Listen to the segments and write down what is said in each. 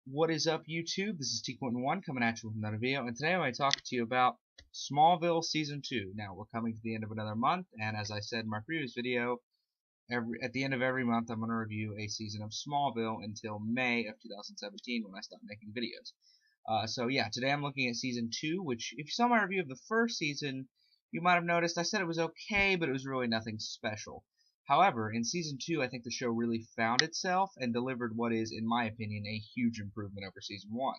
What is up, YouTube? This is T.1 coming at you with another video, and today I'm going to talk to you about Smallville Season 2. Now, we're coming to the end of another month, and as I said in my previous video, at the end of every month I'm going to review a season of Smallville until May of 2017 when I stop making videos. So yeah, today I'm looking at Season 2, which, if you saw my review of the first season, you might have noticed I said it was okay, but it was really nothing special. However, in Season 2, I think the show really found itself and delivered what is, in my opinion, a huge improvement over Season 1.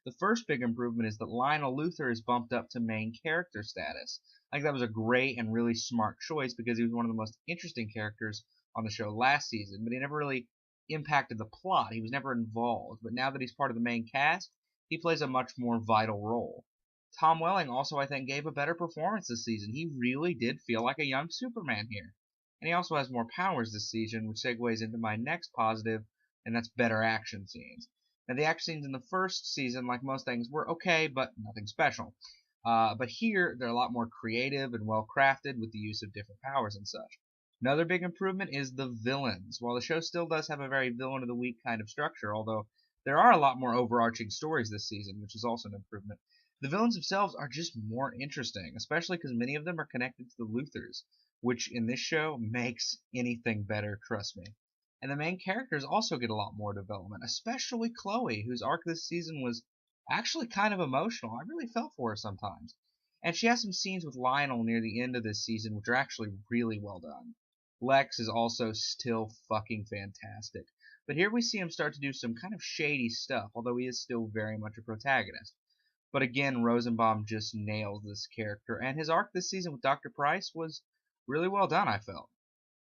The first big improvement is that Lionel Luthor is bumped up to main character status. I think that was a great and really smart choice because he was one of the most interesting characters on the show last season, but he never really impacted the plot. He was never involved. But now that he's part of the main cast, he plays a much more vital role. Tom Welling also, I think, gave a better performance this season. He really did feel like a young Superman here. And he also has more powers this season, which segues into my next positive, and that's better action scenes. Now, the action scenes in the first season, like most things, were okay, but nothing special. But here, they're a lot more creative and well-crafted with the use of different powers and such. Another big improvement is the villains. While the show still does have a very villain-of-the-week kind of structure, although there are a lot more overarching stories this season, which is also an improvement, the villains themselves are just more interesting, especially because many of them are connected to the Luthors, which in this show makes anything better, trust me. And the main characters also get a lot more development, especially Chloe, whose arc this season was actually kind of emotional. I really felt for her sometimes. And she has some scenes with Lionel near the end of this season which are actually really well done. Lex is also still fucking fantastic. But here we see him start to do some kind of shady stuff, although he is still very much a protagonist. But again, Rosenbaum just nails this character, and his arc this season with Dr. Price was really well done, I felt.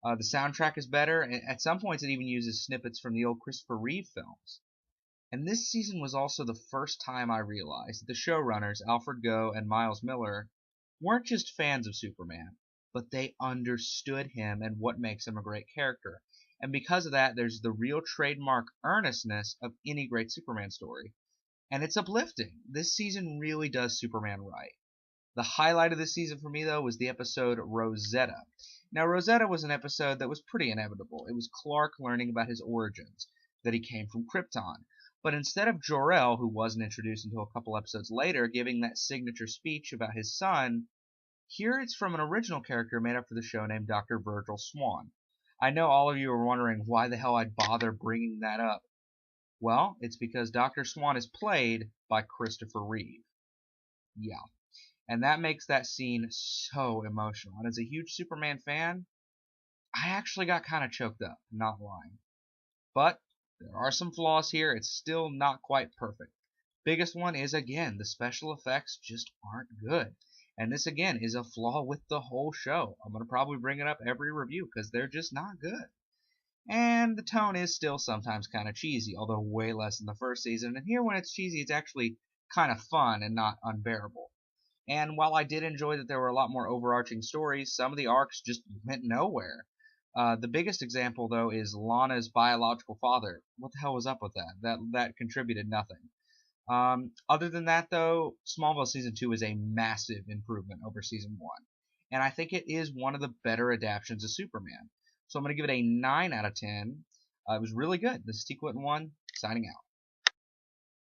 The soundtrack is better, and at some points it even uses snippets from the old Christopher Reeve films. And this season was also the first time I realized that the showrunners, Alfred Goh and Miles Miller, weren't just fans of Superman, but they understood him and what makes him a great character. And because of that, there's the real trademark earnestness of any great Superman story. And it's uplifting. This season really does Superman right. The highlight of this season for me, though, was the episode Rosetta. Now, Rosetta was an episode that was pretty inevitable. It was Clark learning about his origins, that he came from Krypton. But instead of Jor-El, who wasn't introduced until a couple episodes later, giving that signature speech about his son, here it's from an original character made up for the show named Dr. Virgil Swan. I know all of you are wondering why the hell I'd bother bringing that up. Well, it's because Dr. Swan is played by Christopher Reeve. Yeah. And that makes that scene so emotional. And as a huge Superman fan, I actually got kind of choked up, not lying. But there are some flaws here. It's still not quite perfect. Biggest one is, again, the special effects just aren't good. And this, again, is a flaw with the whole show. I'm going to probably bring it up every review because they're just not good. And the tone is still sometimes kind of cheesy, although way less than the first season. And here, when it's cheesy, it's actually kind of fun and not unbearable. And while I did enjoy that there were a lot more overarching stories, some of the arcs just went nowhere. The biggest example, though, is Lana's biological father. What the hell was up with that? That contributed nothing. Other than that, though, Smallville Season 2 is a massive improvement over Season 1. And I think it is one of the better adaptations of Superman. So I'm going to give it a 9 out of 10. It was really good. This is T.1 signing out.